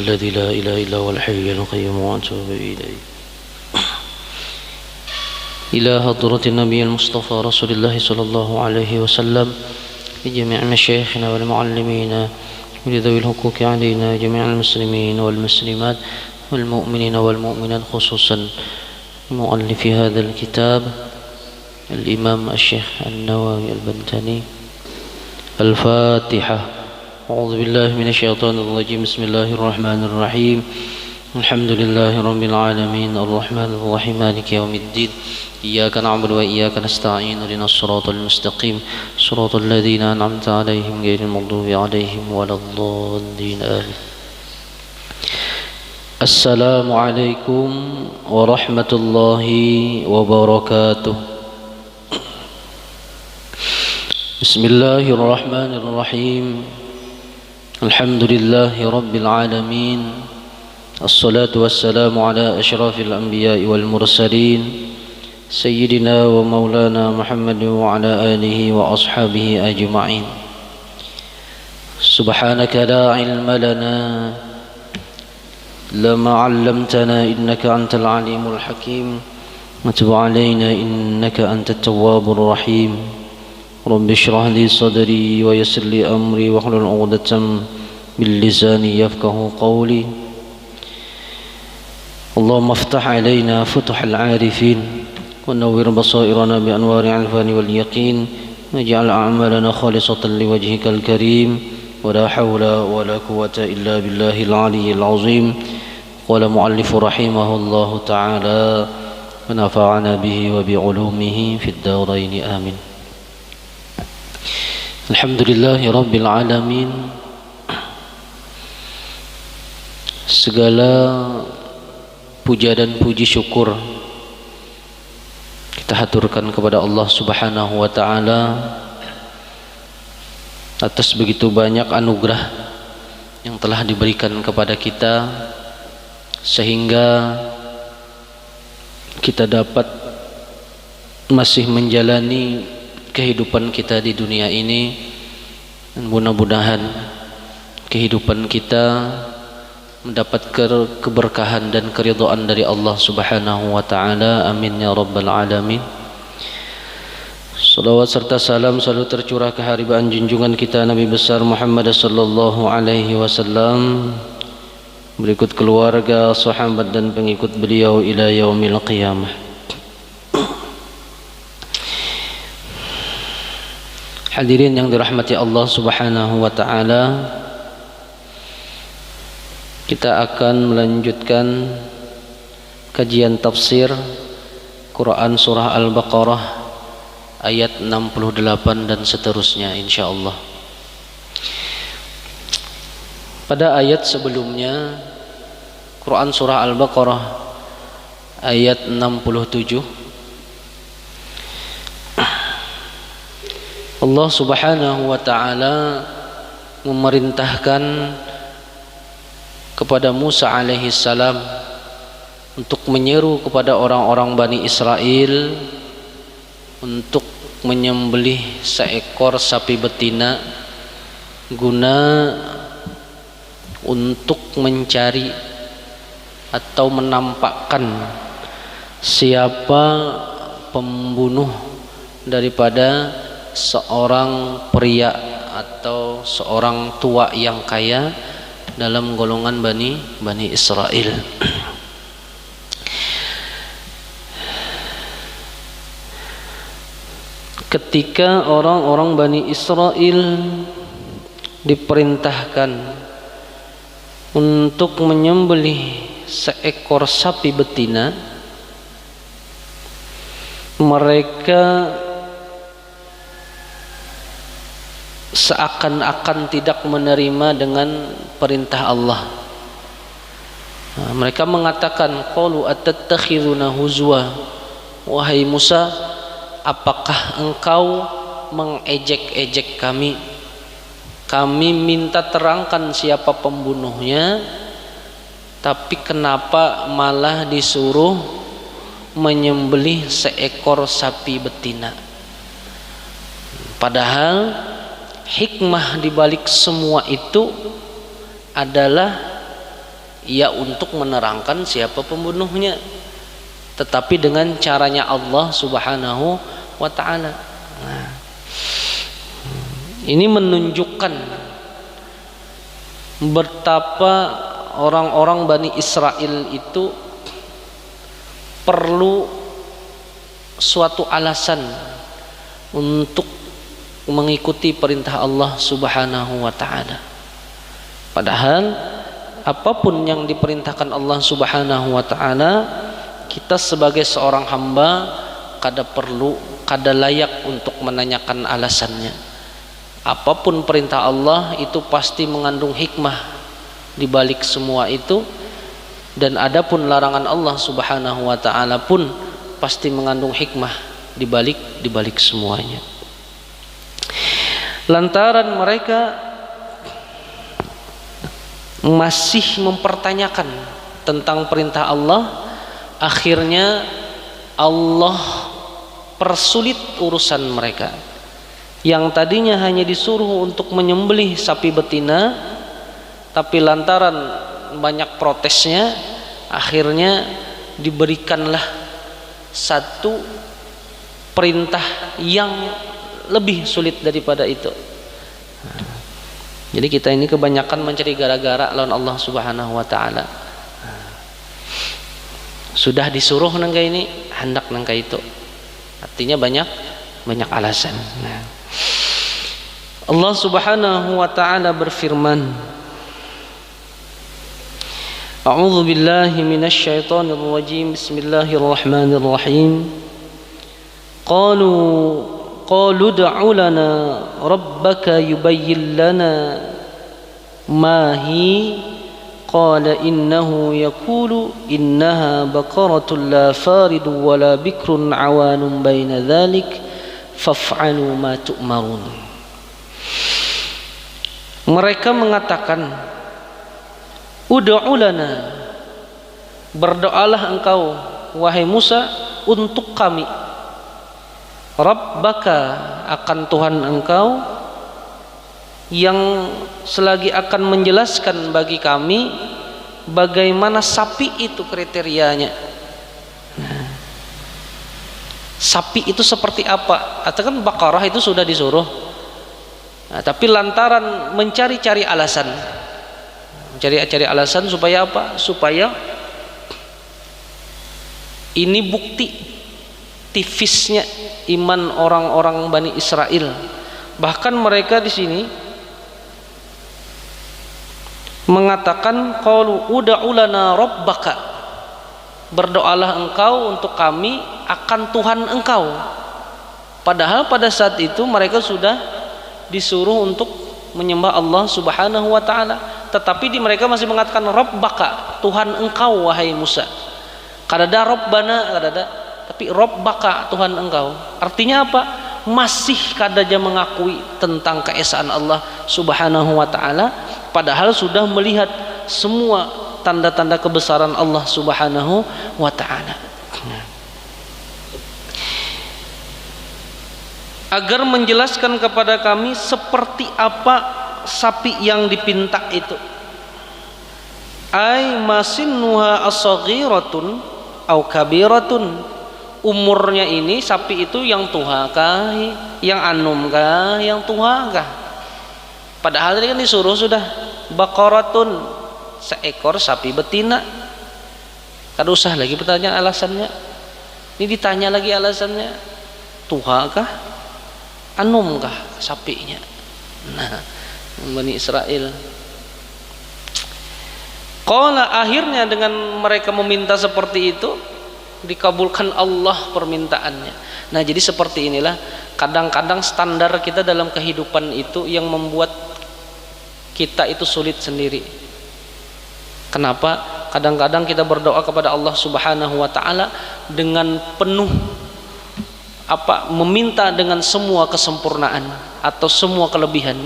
الذي لا إله إلا هو الحي القيوم وأتوب إليه إلى حضرة النبي المصطفى رسول الله صلى الله عليه وسلم لجميع مشايخنا والمعلمين ولذوي الحقوق علينا جميع المسلمين والمسلمات والمؤمنين والمؤمنات خصوصا مؤلف هذا الكتاب الإمام الشيخ النووي البنتاني. الفاتحة. أعوذ بالله من الشيطان الرجيم. بسم الله الرحمن الرحيم. الحمد لله رب العالمين الرحمن الرحيم مالك يوم الدين إياك نعبد وإياك نستعين اهدنا الصراط المستقيم صراط الذين أنعمت عليهم غير المغضوب عليهم ولا الضالين آمين. السلام عليكم ورحمة الله وبركاته. بسم الله الرحمن الرحيم. الحمد لله رب العالمين. الصلاة والسلام على أشرف الأنبياء والمرسلين سيدنا ومولانا محمد وعلى آله وأصحابه أجمعين. سبحانك لا علم لنا لما علمتنا إنك أنت العليم الحكيم وتب علينا إنك أنت التواب الرحيم. رب اشرح لي صدري ويسر لي أمري واحلل عقدة من لساني يفقه قولي. اللهم افتح علينا فتح العارفين ونور بصائرنا بأنوار العرفان واليقين واجعل أعمالنا خالصة لوجهك الكريم ولا حول ولا قوة إلا بالله العلي العظيم. قال مؤلف رحمه الله تعالى ونفعنا به وبعلومه في الدارين آمين. الحمد لله رب العالمين. Segala puja dan puji syukur kita haturkan kepada Allah Subhanahu wa taala atas begitu banyak anugerah yang telah diberikan kepada kita sehingga kita dapat masih menjalani kehidupan kita di dunia ini, dan mudah-mudahan kehidupan kita mendapat keberkahan dan keridhaan dari Allah Subhanahu wa taala. Amin ya rabbal alamin. Salawat serta salam selalu tercurah ke haribaan junjungan kita Nabi besar Muhammad sallallahu alaihi wasallam, berikut keluarga, sahabat dan pengikut beliau ila yaumil qiyamah. Hadirin yang dirahmati Allah Subhanahu wa taala, kita akan melanjutkan kajian tafsir Quran surah Al-Baqarah ayat 68 dan seterusnya insyaallah. Pada ayat sebelumnya Quran surah Al-Baqarah ayat 67 Allah Subhanahu wa taala memerintahkan kepada Musa alaihi salam untuk menyeru kepada orang-orang Bani Israel untuk menyembelih seekor sapi betina guna untuk mencari atau menampakkan siapa pembunuh daripada seorang pria atau seorang tua yang kaya dalam golongan Bani Israel. Ketika orang-orang Bani Israel diperintahkan untuk menyembelih seekor sapi betina, mereka seakan-akan tidak menerima dengan perintah Allah. Mereka mengatakan, qalu atattakhiduna huzwa, wahai Musa, apakah engkau mengejek-ejek kami? Kami minta terangkan siapa pembunuhnya, tapi kenapa malah disuruh menyembelih seekor sapi betina? Padahal hikmah di balik semua itu adalah Ya untuk menerangkan siapa pembunuhnya, tetapi dengan caranya Allah Subhanahu wa ta'ala. Nah, ini menunjukkan betapa orang-orang Bani Israel itu perlu suatu alasan untuk mengikuti perintah Allah Subhanahu wa ta'ala. Padahal apapun yang diperintahkan Allah Subhanahu wa ta'ala, kita sebagai seorang hamba kada layak untuk menanyakan alasannya. Apapun perintah Allah itu pasti mengandung hikmah di balik semua itu, dan adapun larangan Allah Subhanahu wa ta'ala pun pasti mengandung hikmah di balik semuanya. Lantaran mereka masih mempertanyakan tentang perintah Allah, akhirnya Allah persulit urusan mereka. Yang tadinya hanya disuruh untuk menyembelih sapi betina, tapi lantaran banyak protesnya, akhirnya diberikanlah satu perintah yang lebih sulit daripada itu. Jadi kita ini kebanyakan mencari gara-gara lawan Allah Subhanahu wa ta'ala. Sudah disuruh nangka ini, hendak nangka itu. Artinya banyak alasan. Nah, Allah Subhanahu wa ta'ala berfirman, A'udzu billahi minasy syaithanir rajim. Bismillahirrahmanirrahim. Qalu ud'u lana rabbaka yubayyin lana ma hi qala innahu yaqulu innaha baqaratun la faridun wa la bikrun awanun baina dhalik faf'alu ma tu'marun. Mereka mengatakan, ud'u lana, berdoalah engkau wahai Musa untuk kami, Rabbaka, akan Tuhan engkau, yang selagi akan menjelaskan bagi kami bagaimana sapi itu kriterianya. Nah, sapi itu seperti apa? Atau kan Baqarah itu sudah disuruh. Nah, tapi lantaran mencari-cari alasan, supaya apa? Supaya ini bukti tipisnya iman orang-orang Bani Israel. Bahkan mereka di sini mengatakan, qalu ud'u lana rabbaka, berdoalah engkau untuk kami akan Tuhan engkau. Padahal pada saat itu mereka sudah disuruh untuk menyembah Allah Subhanahu wa ta'ala, tetapi mereka masih mengatakan rabbaka, Tuhan engkau wahai Musa. Kadada rabbana, kadada, tapi rabbaka, Tuhan engkau. Artinya apa? Masih kadaja mengakui tentang keesaan Allah Subhanahu wa ta'ala, padahal sudah melihat semua tanda-tanda kebesaran Allah Subhanahu wa ta'ala. Agar menjelaskan kepada kami seperti apa sapi yang dipinta itu. Ai masinnuha as-saghiratun au kabiratun, umurnya ini sapi itu yang tua kah, yang anum kah, yang tua kah? Padahal tadi kan disuruh sudah baqaratun, seekor sapi betina. Kada usah lagi bertanya alasannya. Ini ditanya lagi alasannya, tua kah, anum kah sapinya. Nah, Bani Israel. Qala, akhirnya dengan mereka meminta seperti itu, dikabulkan Allah permintaannya. Nah, jadi seperti inilah kadang-kadang standar kita dalam kehidupan itu yang membuat kita itu sulit sendiri. Kenapa? Kadang-kadang kita berdoa kepada Allah Subhanahu wa ta'ala dengan penuh meminta dengan semua kesempurnaan atau semua kelebihan,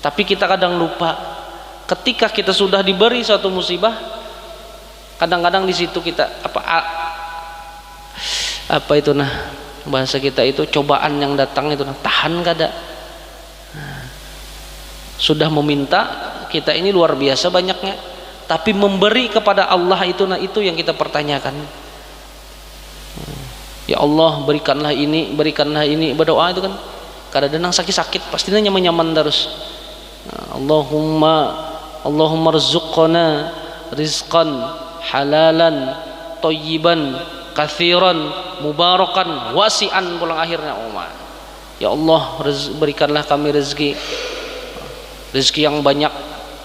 tapi kita kadang lupa ketika kita sudah diberi suatu musibah, kadang-kadang di situ kita itu bahasa kita itu cobaan yang datang itu tahan kada. Sudah meminta kita ini luar biasa banyaknya, Tapi memberi kepada Allah itu, nah itu yang kita pertanyakan. Ya Allah berikanlah ini, berdoa itu kan kadang-kadang sakit-sakit pastinya nyaman-nyaman terus. Allahumma rzuqna rizqan halalan thayyiban katsiran mubarakan wasi'an, pulang akhirnya ya Allah berikanlah kami rezeki yang banyak,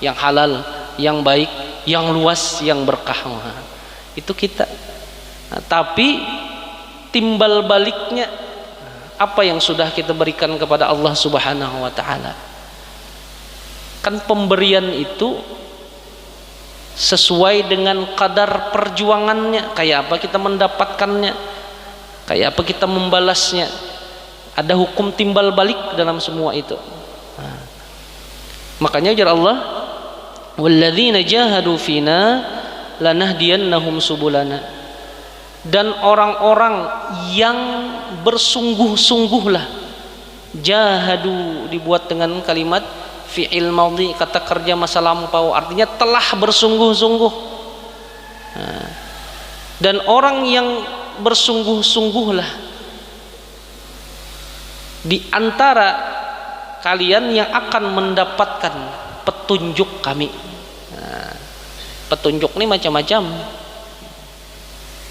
yang halal, yang baik, yang luas, yang berkah. Itu kita. Tapi timbal baliknya apa yang sudah kita berikan kepada Allah Subhanahu wa taala. Kan pemberian itu sesuai dengan kadar perjuangannya, kayak apa kita mendapatkannya, kayak apa kita membalasnya. Ada hukum timbal balik dalam semua itu. Makanya ujar Allah, walladzina jahadu fina lanahdiyannahum subulana. Dan orang-orang yang bersungguh-sungguhlah, jahadu dibuat dengan kalimat fi'il madhi, kata kerja masa lampau, artinya telah bersungguh-sungguh. Dan orang yang bersungguh-sungguhlah di antara kalian yang akan mendapatkan petunjuk kami. Petunjuk ini macam-macam.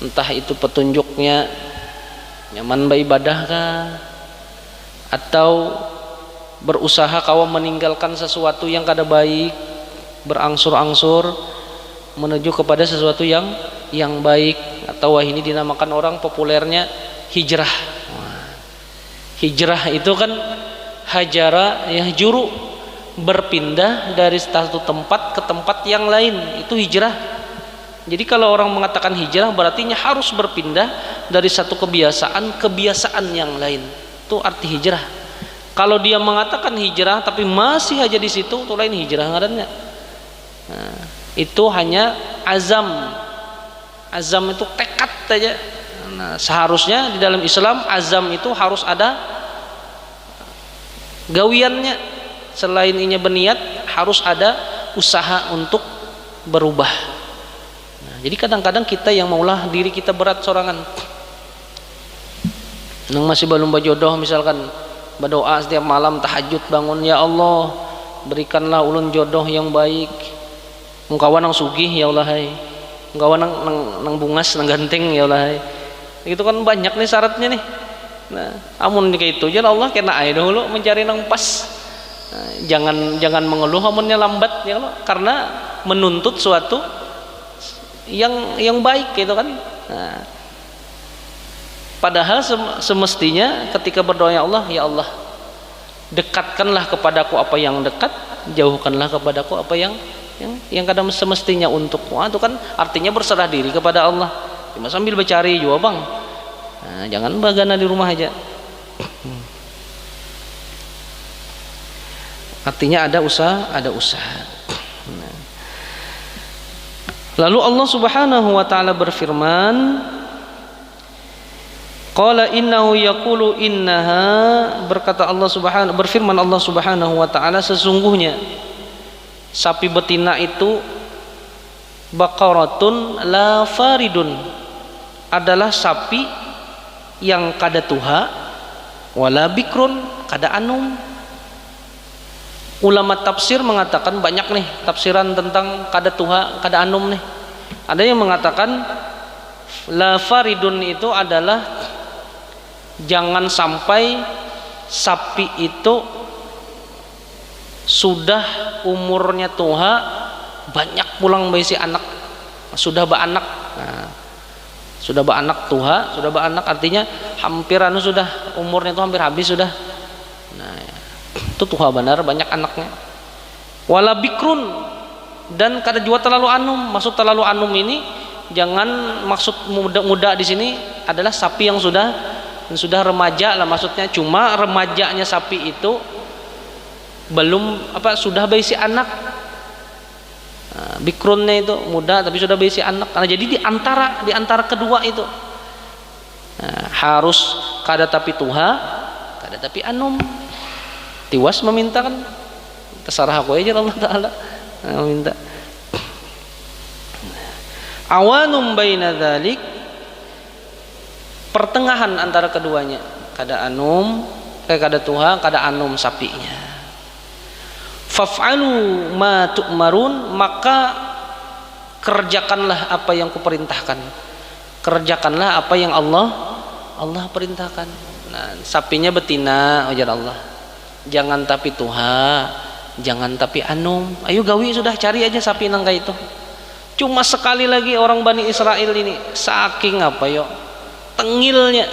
Entah itu petunjuknya nyaman beribadah kah, atau berusaha kau meninggalkan sesuatu yang kada baik, berangsur-angsur menuju kepada sesuatu yang baik, atau ini dinamakan orang populernya hijrah. Hijrah itu kan hajara yahjuru, berpindah dari satu tempat ke tempat yang lain, itu hijrah. Jadi kalau orang mengatakan hijrah berarti harus berpindah dari satu kebiasaan yang lain. Itu arti hijrah. Kalau dia mengatakan hijrah tapi masih aja di situ, itu lain hijrah ngarannya. Itu hanya azam. Azam itu tekad saja. Seharusnya di dalam Islam azam itu harus ada gawiannya. Selain inya berniat, harus ada usaha untuk berubah. Jadi kadang-kadang kita yang maulah diri kita berat sorangan. Nang masih belum berjodoh misalkan, berdoa setiap malam tahajud bangun, ya Allah berikanlah ulun jodoh yang baik. Engkawan nang sugih ya Allah hai. Engkawan nang bungas nang ganteng ya Allah hai. Itu kan banyak nih syaratnya nih. Nah, amun kayak itu ya Allah kena ae dulu mencari nang pas. Jangan mengeluh amunnya lambat ya Allah, karena menuntut suatu yang baik gitu kan. Nah, padahal semestinya ketika berdoa ya Allah dekatkanlah kepadaku apa yang dekat, jauhkanlah kepadaku apa yang kadang semestinya untukku. Itu kan artinya berserah diri kepada Allah. Cuma sambil mencari juga bang. Nah, jangan bagana di rumah aja. Artinya ada usaha. Lalu Allah Subhanahu wa taala berfirman, qala innahu yaqulu innaha, berfirman Allah Subhanahu wa taala, sesungguhnya sapi betina itu baqaratun la faridun, adalah sapi yang kada tuha, wala bikrun, kada anum. Ulama tafsir mengatakan banyak nih tafsiran tentang kada tuha, kada anum nih. Ada yang mengatakan la faridun itu adalah jangan sampai sapi itu sudah umurnya tuha, banyak pulang berisi anak, sudah beranak. Nah, sudah beranak tuha, sudah beranak artinya hampir sudah umurnya itu hampir habis sudah. Nah, itu tuha benar, banyak anaknya. Wala bikrun, dan kada juga terlalu anum. Maksud terlalu anum ini jangan maksud muda di sini adalah sapi yang sudah remaja lah maksudnya. Cuma remajanya sapi itu belum sudah berisi anak. Nah, bikrunnya itu muda tapi sudah berisi anak. Karena jadi di antara kedua itu harus kada tapi tuha, kada tapi anum. Tiwas meminta kan terserah aku aja Allah Ta'ala meminta. Awanum baina dzalik, pertengahan antara keduanya, kada anum kada tuha, kada anum sapinya. Faf'alu ma tu'marun, maka kerjakanlah apa yang kuperintahkan. Kerjakanlah apa yang Allah perintahkan. Nah, sapinya betina, ujar Allah. Jangan tapi tuha, jangan tapi anum. Ayo gawi sudah, cari aja sapi nangka itu. Cuma sekali lagi orang Bani Israel ini saking apa yo, tengilnya,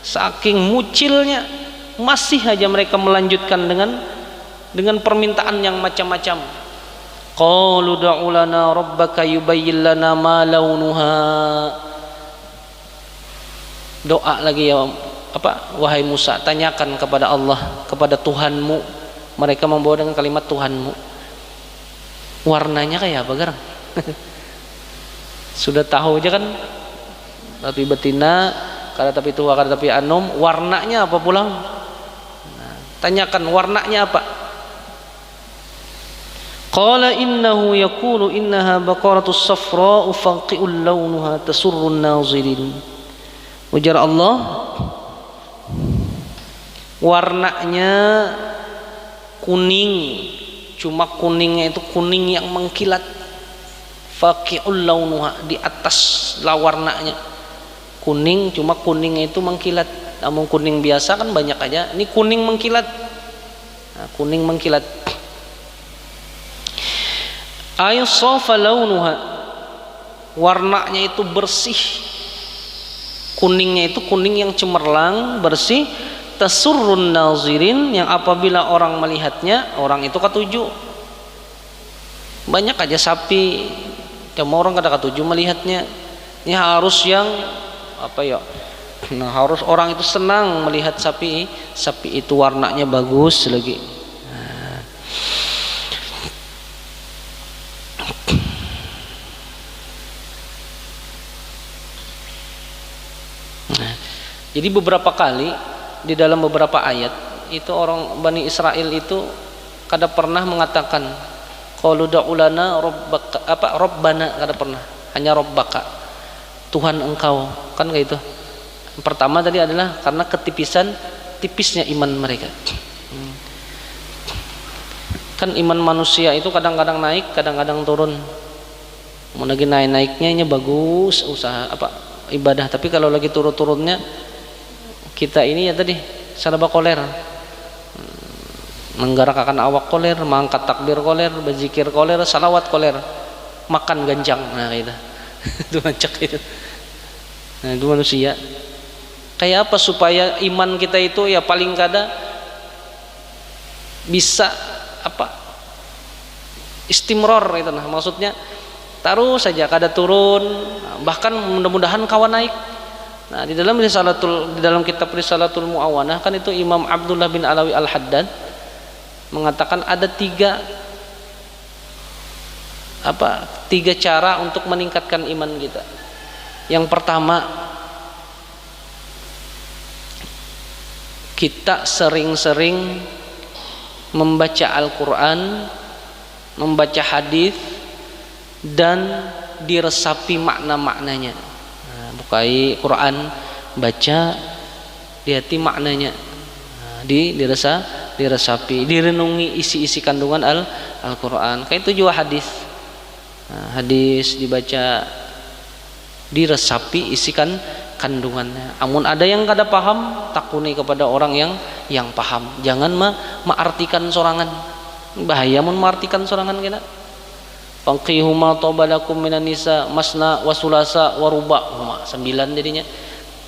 saking mucilnya, masih aja mereka melanjutkan dengan permintaan yang macam-macam. Qalu da'u lana rabbaka yubayyin lana ma launuha. Doa lagi ya, wahai Musa, tanyakan kepada Allah, kepada Tuhanmu. Mereka membawa dengan kalimat Tuhanmu. Warnanya kayak apa garang? Sudah tahu aja kan, tapi betina, kada tapi tua, kada tapi anum, warnanya apa pulang? Nah, tanyakan warnanya apa? Qala innahu yaqulu innaha baqaratus safra'u faqi'ul launuha tasurrun nazirin. Ujar Allah, warnanya kuning, cuma kuningnya itu kuning yang mengkilat. Faqi'ul launuha, di atas warnanya kuning, cuma kuningnya itu mengkilat. Namun kuning biasa kan banyak aja, ini kuning mengkilat. Nah, kuning mengkilat. Aysafa launuha, warnanya itu bersih, kuningnya itu kuning yang cemerlang, bersih. Tasurrun nazirin, yang apabila orang melihatnya, orang itu katuju. Banyak aja sapi, cuma orang kada katuju melihatnya. Ini harus yang apa ya? Nah, harus orang itu senang melihat sapi itu warnanya bagus lagi. Jadi beberapa kali di dalam beberapa ayat itu orang Bani Israel itu kada pernah mengatakan qalu da'u lana rabbaka, rabbana, kada pernah, hanya rabbaka, Tuhan engkau, kan kayak itu. Yang pertama tadi adalah karena tipisnya iman mereka. Kan iman manusia itu kadang-kadang naik, kadang-kadang turun. Mau lagi naiknya bagus usaha ibadah, tapi kalau lagi turun-turunnya kita ini ya tadi saraba koler, menggerakkan awak koler, mengangkat takbir koler, berzikir koler, salawat koler, makan ganjang, nah gitu. Itu macak itu. Nah itu manusia. Kayak apa supaya iman kita itu ya paling kada bisa istimror itu, nah maksudnya taruh saja kada turun, bahkan mudah-mudahan kawan naik. Nah, di dalam kitab Risalatul Mu'awanah kan itu Imam Abdullah bin Alawi Al-Haddad mengatakan ada tiga cara untuk meningkatkan iman kita. Yang pertama, kita sering-sering membaca Al-Quran, membaca hadis, dan diresapi makna-maknanya. Bukai Quran, baca, lihat maknanya, diresapi, direnungi isi-isi kandungan Al-Quran. Kayak itu juga hadis. Hadis dibaca, diresapi isi kandungannya. Amun ada yang kada paham, takuni kepada orang yang paham. Jangan mengartikan sorangan. Bahaya mun mengartikan sorangan kita. Fanqihu ma tabalakum minan nisa masna wa sulasa wa ruba, 9 jadinya.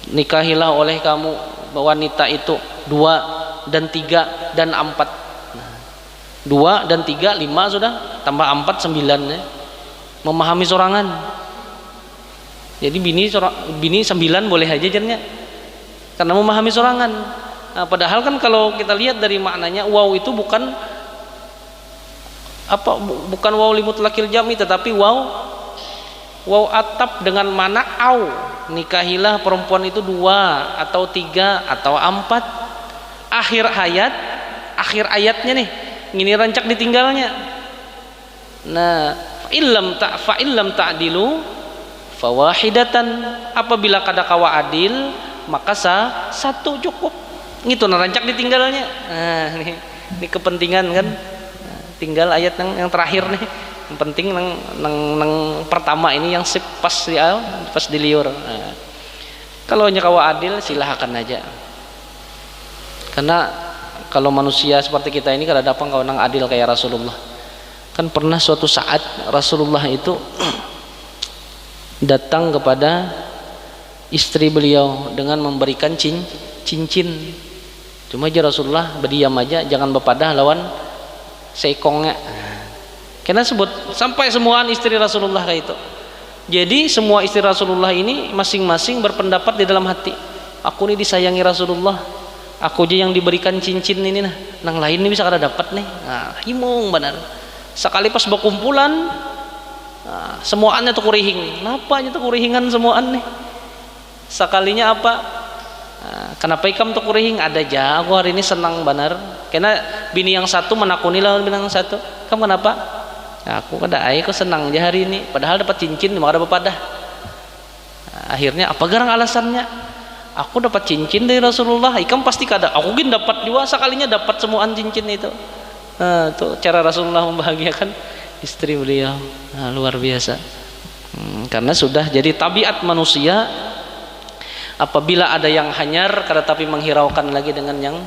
Nikahilah oleh kamu wanita itu 2 dan 3 dan 4. 2 dan 3 5 sudah, tambah 4 9 ya. Memahami sorangan. Jadi bini 9 boleh aja jadinya. Karena memahami sorangan. Nah, padahal kan kalau kita lihat dari maknanya, wow itu bukan waw limutlaqil jami, tetapi waw atap dengan mana au. Nikahilah perempuan itu 2 atau 3 atau 4. Akhir ayatnya nih, ini rancak ditinggalnya. Nah, fa illam ta'dilu fawahidatan, apabila kada kawa adil maka satu cukup. Gitu narancak ditinggalnya. Nah, ini kepentingan kan. Nah, tinggal ayat yang terakhir nih. Yang penting nang pertama ini yang pas di liur. Nah, kalau nya kawa adil silahkan aja. Karena kalau manusia seperti kita ini kada dapat kawan nang adil kayak Rasulullah. Kan pernah suatu saat Rasulullah itu datang kepada istri beliau dengan memberikan cincin. Cuma aja Rasulullah berdiam aja, jangan bepadah lawan seikongnya. Karena sebut sampai semuaan istri Rasulullah kayak itu. Jadi semua istri Rasulullah ini masing-masing berpendapat di dalam hati, aku ini disayangi Rasulullah, aku aja yang diberikan cincin ini nah, nang lain ini bisa kada dapat nih. Nah, himung benar. Sekali pas berkumpulan, nah, semuaannya tuh kurihing. Kenapa tuh kurihingan semuaan nih? Sekalinya apa? Nah, kenapa ikam tuh kurihing? Ada aja, aku hari ini senang benar. Karena bini yang satu menakuni lawan bini yang satu. Kamu kenapa? Nah, aku kada aku senang aja hari ini. Padahal dapat cincin, maka ada bepadah. Nah, akhirnya apa garang alasannya? Aku dapat cincin dari Rasulullah. Ikam pasti kada. Aku gin dapat juga. Sekalinya dapat semuaan cincin itu. Nah, itu cara Rasulullah membahagiakan istri beliau. Nah, luar biasa. Karena sudah jadi tabiat manusia, apabila ada yang hanyar kada tapi menghiraukan lagi dengan yang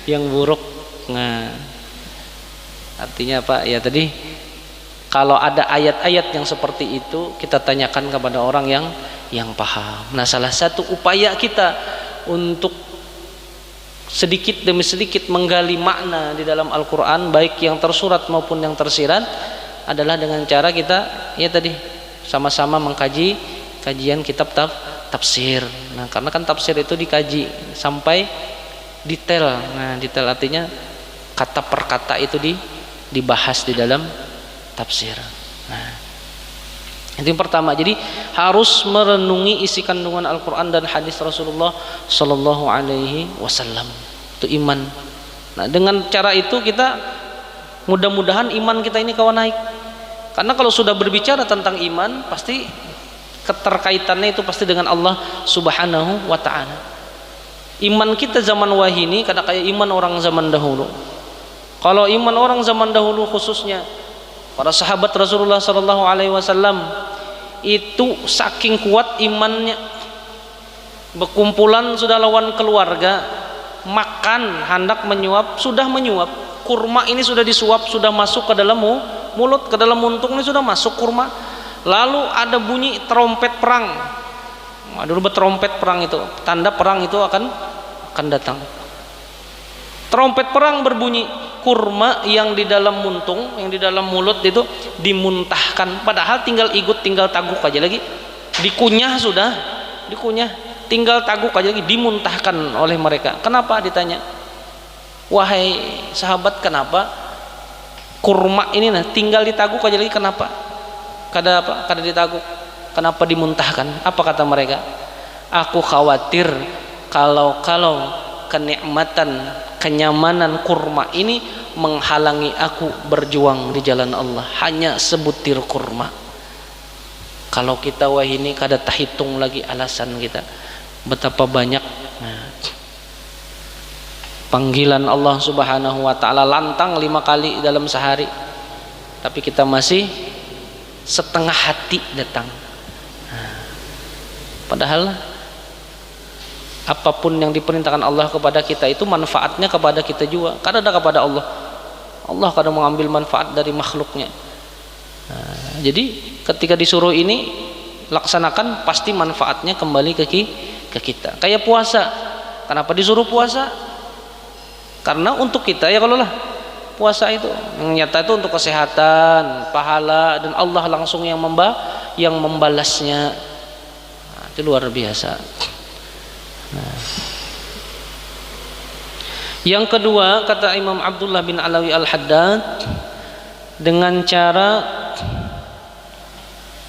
yang buruk. Nah, artinya apa? Ya tadi kalau ada ayat-ayat yang seperti itu kita tanyakan kepada orang yang paham. Nah, salah satu upaya kita untuk sedikit demi sedikit menggali makna di dalam Al-Quran, baik yang tersurat maupun yang tersirat, adalah dengan cara kita ya tadi sama-sama mengkaji kajian kitab tafsir. Nah, karena kan tafsir itu dikaji sampai detail. Nah, detail artinya kata per kata itu dibahas di dalam tafsir. Nah, itu yang pertama. Jadi harus merenungi isi kandungan Al-Quran dan hadis Rasulullah Sallallahu Alaihi Wasallam. Itu iman. Nah, dengan cara itu kita mudah-mudahan iman kita ini kawan naik. Karena kalau sudah berbicara tentang iman, pasti keterkaitannya itu pasti dengan Allah Subhanahu Wa Taala. Iman kita zaman wahyu ini kada kayak iman orang zaman dahulu. Kalau iman orang zaman dahulu khususnya para sahabat Rasulullah Sallallahu Alaihi Wasallam itu saking kuat imannya, berkumpulan sudah lawan keluarga, makan hendak menyuap sudah menyuap, kurma ini sudah disuap sudah masuk ke dalam mulut, ke dalam muntung ini sudah masuk kurma. Lalu ada bunyi trompet perang. Nah, dulu bertrompet perang itu tanda perang itu akan datang. Trompet perang berbunyi, kurma yang di dalam muntung, yang di dalam mulut itu dimuntahkan. Padahal tinggal igut, tinggal taguk aja lagi. Dikunyah sudah, dikunyah, tinggal taguk aja lagi, dimuntahkan oleh mereka. Kenapa ditanya? Wahai sahabat, kenapa kurma ini nah tinggal ditaguk aja lagi, kenapa? Kada apa? Kada ditaguk. Kenapa dimuntahkan? Apa kata mereka? Aku khawatir kalau kenikmatan, kenyamanan kurma ini menghalangi aku berjuang di jalan Allah. Hanya sebutir kurma. Kalau kita wah ini kada terhitung lagi alasan kita betapa banyak. Nah, panggilan Allah Subhanahu Wa Taala lantang 5 kali dalam sehari, tapi kita masih setengah hati datang. Nah, padahal apapun yang diperintahkan Allah kepada kita itu manfaatnya kepada kita juga. Kadang ada kepada Allah. Allah kadang mengambil manfaat dari makhluknya. Nah, jadi ketika disuruh ini laksanakan, pasti manfaatnya kembali ke kita. Kayak puasa. Kenapa disuruh puasa? Karena untuk kita ya, kalau lah puasa itu yang nyata itu untuk kesehatan, pahala, dan Allah langsung yang membalasnya. Nah, itu luar biasa. Nah, yang kedua kata Imam Abdullah bin Alawi Al-Haddad, dengan cara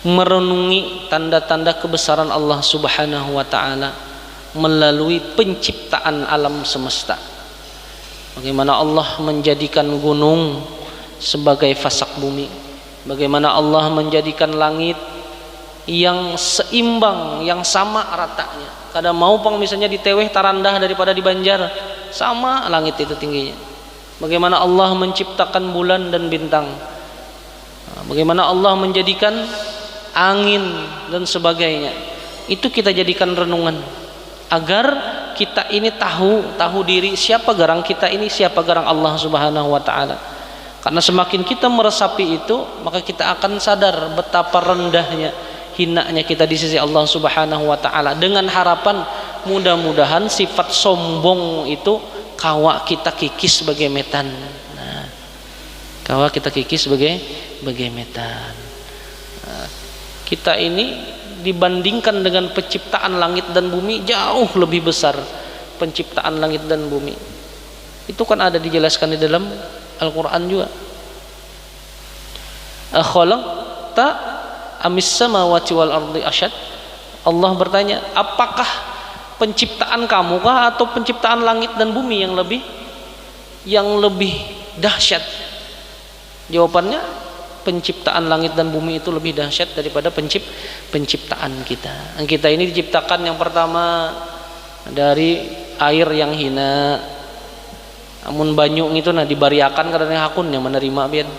merenungi tanda-tanda kebesaran Allah Subhanahu Wa Taala melalui penciptaan alam semesta. Bagaimana Allah menjadikan gunung sebagai fasak bumi, bagaimana Allah menjadikan langit yang seimbang, yang sama ratanya. Kada mau pang misalnya di Teweh tarandah daripada di Banjar, sama langit itu tingginya. Bagaimana Allah menciptakan bulan dan bintang, bagaimana Allah menjadikan angin dan sebagainya, itu kita jadikan renungan agar kita ini tahu diri siapa garang kita ini, siapa garang Allah Subhanahu wa taala. Karena semakin kita meresapi itu, maka kita akan sadar betapa rendahnya, hinanya kita di sisi Allah Subhanahu wa taala, dengan harapan mudah-mudahan sifat sombong itu kawa kita kikis sebagai metan. Nah, kawa kita kikis sebagai metan. Nah, kita ini dibandingkan dengan penciptaan langit dan bumi jauh lebih besar. Penciptaan langit dan bumi itu kan ada dijelaskan di dalam Al-Quran juga. Akhalaqta amis samawati wal ardi asyad. Allah bertanya, apakah penciptaan kamu kah atau penciptaan langit dan bumi yang lebih dahsyat? Jawabannya, penciptaan langit dan bumi itu lebih dahsyat daripada penciptaan kita. Kita ini diciptakan yang pertama dari air yang hina. Amun banyu itu dibariakan karena hakun yang menerima pian.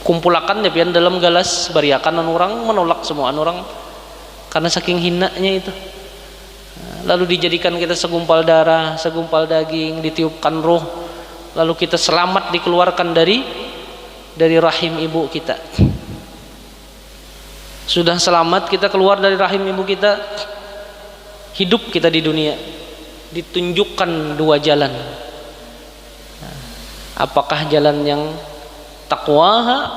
Kumpulakan ya pian dalam galas bariakan orang menolak semua orang karena saking hinanya itu. Lalu dijadikan kita segumpal darah, segumpal daging, ditiupkan ruh, lalu kita selamat dikeluarkan dari rahim ibu kita. Sudah selamat kita keluar dari rahim ibu kita, hidup kita di dunia ditunjukkan dua jalan. Apakah jalan yang takwaha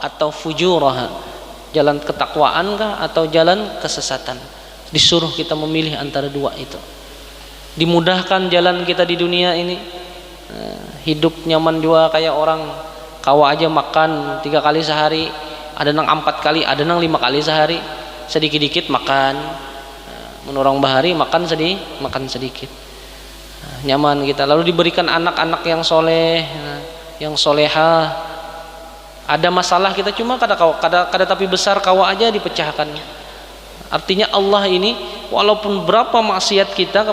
atau fujuraha, jalan ketakwaan kah atau jalan kesesatan? Disuruh kita memilih antara dua itu. Dimudahkan jalan kita di dunia ini, hidup nyaman juga kayak orang kawa aja makan 3 kali sehari, ada nang 4 kali, ada nang 5 kali sehari, sedikit-dikit makan. Menurang bahari makan sedikit. Nyaman kita. Lalu diberikan anak-anak yang soleh, yang soleha. Ada masalah kita cuma kada tapi besar kawa aja dipecahkan. Artinya Allah ini walaupun berapa maksiat kita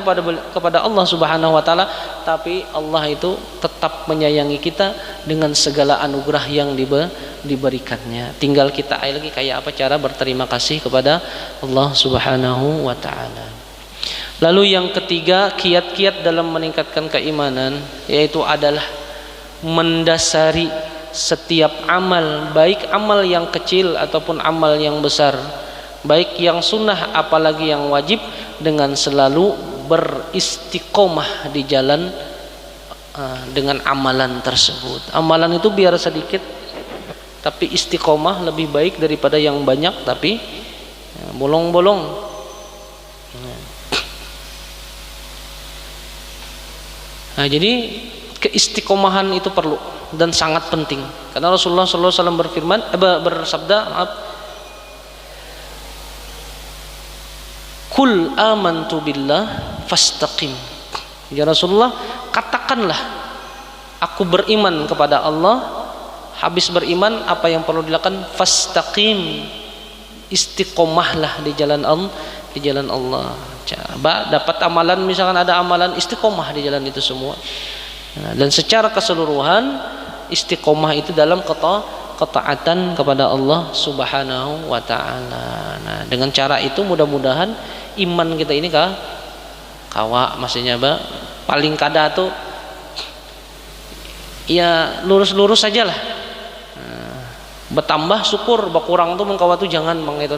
kepada Allah Subhanahu wa taala, tapi Allah itu tetap menyayangi kita dengan segala anugerah yang diberikannya. Tinggal kita lagi kayak apa cara berterima kasih kepada Allah Subhanahu wa taala. Lalu yang ketiga, kiat-kiat dalam meningkatkan keimanan yaitu adalah mendasari setiap amal, baik amal yang kecil ataupun amal yang besar, baik yang sunnah apalagi yang wajib, dengan selalu beristiqomah di jalan dengan amalan tersebut. Amalan itu biar sedikit tapi istiqomah lebih baik daripada yang banyak tapi bolong-bolong. Nah, jadi keistiqomahan itu perlu dan sangat penting karena Rasulullah SAW bersabda, Kul amantu billah fastaqim. Ya Rasulullah, katakanlah aku beriman kepada Allah. Habis beriman apa yang perlu dilakukan? Fastaqim, istiqomahlah di jalan Allah. Coba dapat amalan, misalkan ada amalan, istiqomah di jalan itu semua. Dan secara keseluruhan istiqomah itu dalam ketaatan kepada Allah Subhanahu wa taala. Nah, dengan cara itu mudah-mudahan iman kita ini kawa maksudnya paling kada tuh ya lurus-lurus sajalah. Bertambah syukur, berkurang tuh mengkawa tuh jangan itu.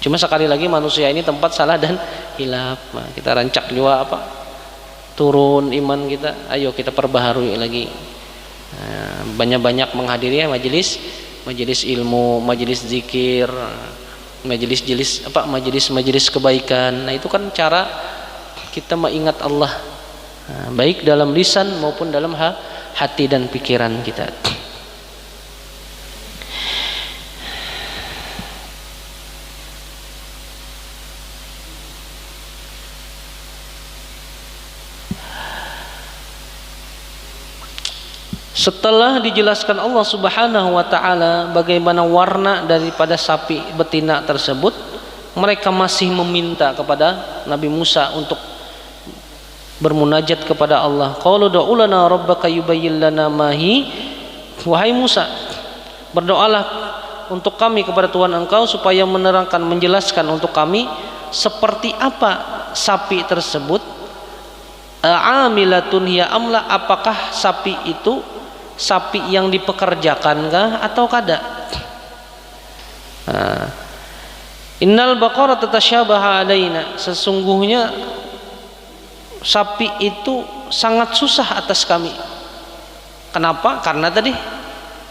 Cuma sekali lagi manusia ini tempat salah dan hilaf. Nah, kita rancak juga turun iman kita, ayo kita perbaharui lagi. Banyak-banyak menghadiri majelis ilmu, majelis zikir, majelis kebaikan. Nah, itu kan cara kita mengingat Allah, baik dalam lisan maupun dalam hati dan pikiran kita. Setelah dijelaskan Allah Subhanahu wa taala bagaimana warna daripada sapi betina tersebut, mereka masih meminta kepada Nabi Musa untuk bermunajat kepada Allah. Qalu ud'u lana rabbaka yubayyin lana ma hi. Wahai Musa, berdoalah untuk kami kepada Tuhan engkau supaya menerangkan, menjelaskan untuk kami seperti apa sapi tersebut. Amilatun hiya amla, apakah sapi itu sapi yang dipekerjakankah atau kada? Innal baqara tatasyabaha alaina, sesungguhnya sapi itu sangat susah atas kami. Kenapa? Karena tadi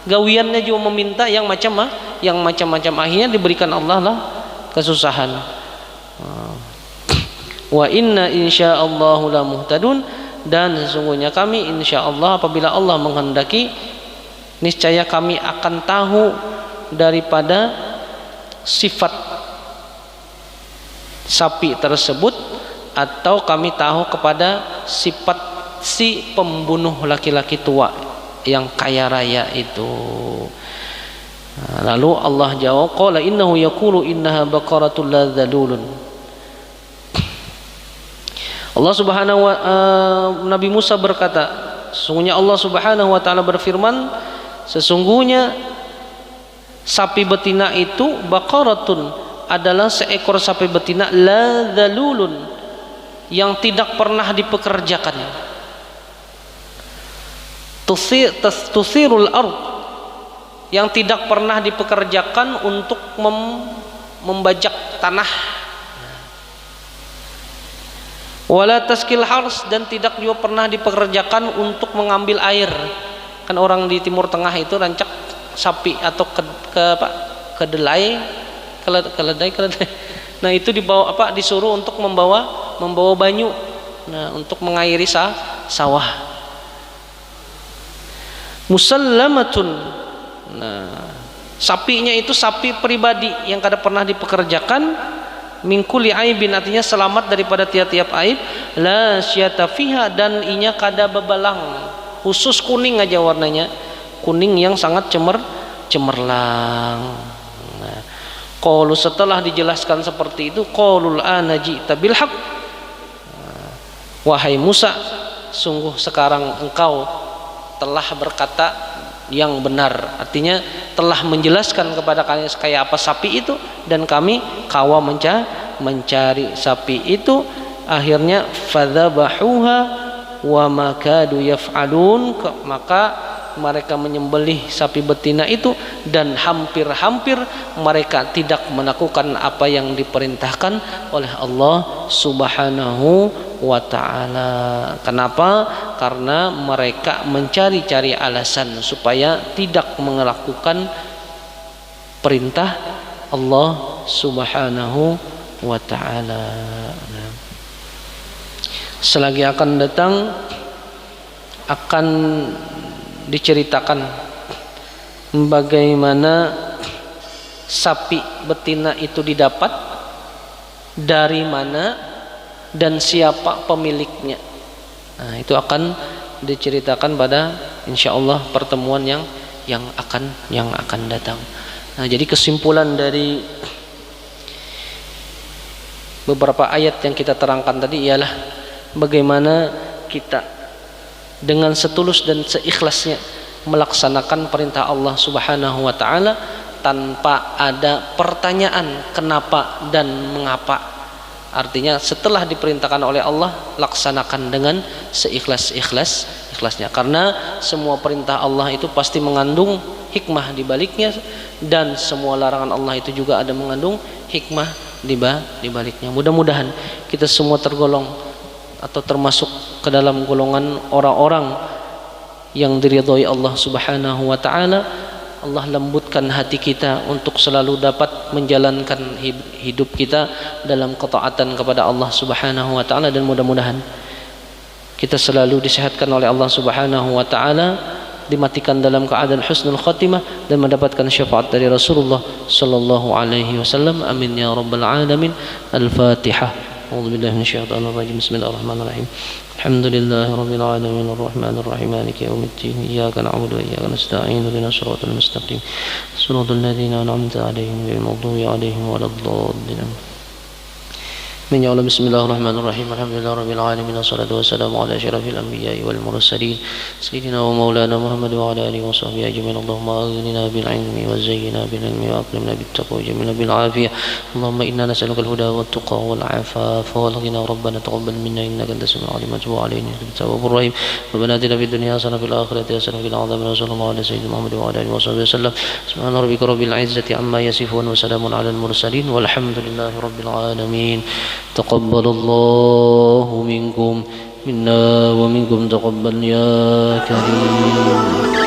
gawiannya juga meminta yang macam-macam, akhirnya diberikan Allah lah kesusahan. Wa inna insyaallahu la muhtadun, dan sesungguhnya kami insyaallah apabila Allah menghendaki niscaya kami akan tahu daripada sifat sapi tersebut, atau kami tahu kepada sifat si pembunuh laki-laki tua yang kaya raya itu. Lalu Allah jawab, qala innahu yaqulu innaha baqaratul la dzalulun. Allah Subhanahu wa Nabi Musa berkata, sesungguhnya Allah Subhanahu wa taala berfirman, sesungguhnya sapi betina itu baqaratun, adalah seekor sapi betina la dzalulun, yang tidak pernah dipekerjakan. Tusirul ard, yang tidak pernah dipekerjakan untuk membajak tanah. Wala taskil hars, dan tidak juga pernah dipekerjakan untuk mengambil air. Kan orang di Timur Tengah itu rancak sapi atau kedelai. Nah itu dibawa disuruh untuk membawa banyu, nah untuk mengairi sawah. Musallamatun, nah sapinya itu sapi pribadi yang kada pernah dipekerjakan. Min kulli aibin, artinya selamat daripada tiap-tiap aib. La syata fiha, dan inya kada bebalang, khusus kuning aja warnanya, kuning yang sangat cemerlang. Nah, qalu, setelah dijelaskan seperti itu, qalul ana ji'ta bil haqq. Wahai Musa, sungguh sekarang engkau telah berkata yang benar, artinya telah menjelaskan kepada kalian kayak apa sapi itu, dan kami kawa mencari sapi itu. Akhirnya fadzabahuha wa ma kadu yaf'alun, maka mereka menyembelih sapi betina itu, dan hampir-hampir mereka tidak melakukan apa yang diperintahkan oleh Allah Subhanahu wa ta'ala. Kenapa? Karena mereka mencari-cari alasan supaya tidak melakukan perintah Allah Subhanahu wa ta'ala. Selagi akan datang akan diceritakan bagaimana sapi betina itu didapat, dari mana, dan siapa pemiliknya. Nah, itu akan diceritakan pada insyaallah pertemuan yang akan datang. Nah, jadi kesimpulan dari beberapa ayat yang kita terangkan tadi ialah bagaimana kita dengan setulus dan seikhlasnya melaksanakan perintah Allah Subhanahu wa ta'ala tanpa ada pertanyaan kenapa dan mengapa. Artinya setelah diperintahkan oleh Allah, laksanakan dengan seikhlasnya, karena semua perintah Allah itu pasti mengandung hikmah di baliknya, dan semua larangan Allah itu juga ada mengandung hikmah di baliknya. Mudah-mudahan kita semua tergolong atau termasuk ke dalam golongan orang-orang yang diridhoi Allah Subhanahu wa ta'ala. Allah lembutkan hati kita untuk selalu dapat menjalankan hidup kita dalam ketaatan kepada Allah Subhanahu wa ta'ala, dan mudah-mudahan kita selalu disehatkan oleh Allah Subhanahu wa ta'ala, dimatikan dalam keadaan husnul khatimah, dan mendapatkan syafaat dari Rasulullah sallallahu alaihi wasallam. Amin ya rabbal alamin. Al-Fatihah. أعوذ بالله من الشيطان الرجيم بسم الله الرحمن الرحيم الحمد لله رب العالمين الرحمن الرحيم مالك يوم الدين إياك نعبد وإياك نستعين اهدنا الصراط المستقيم صراط الذين أنعمت عليهم غير المغضوب عليهم ولا الضالين من يعلم بسم الله الرحمن الرحيم الحمد لله رب العالمين والصلاة والسلام على أشرف الأنبياء والمرسلين سيدنا ومولانا محمد وعلى آله وصحبه أجمعين اللهم أغننا بالعلم وزينا بالعلم وأكرمنا بالتقوى وجملنا بالعافية اللهم إنا نسألك الهدى والتقى والعفاف والغنى ربنا تقبل منا إنك أنت السميع العليم وتب علينا إنك أنت التواب الرحيم ربنا آتنا في الدنيا حسنة وفي الآخرة حسنة وقنا عذاب النار صلى الله على سيدنا محمد وعلى آله وصحبه وسلم سبحان ربك رب العزة عما يصفون وسلام على المرسلين والحمد لله رب العالمين تقبل الله منكم منا ومنكم تقبل يا كريم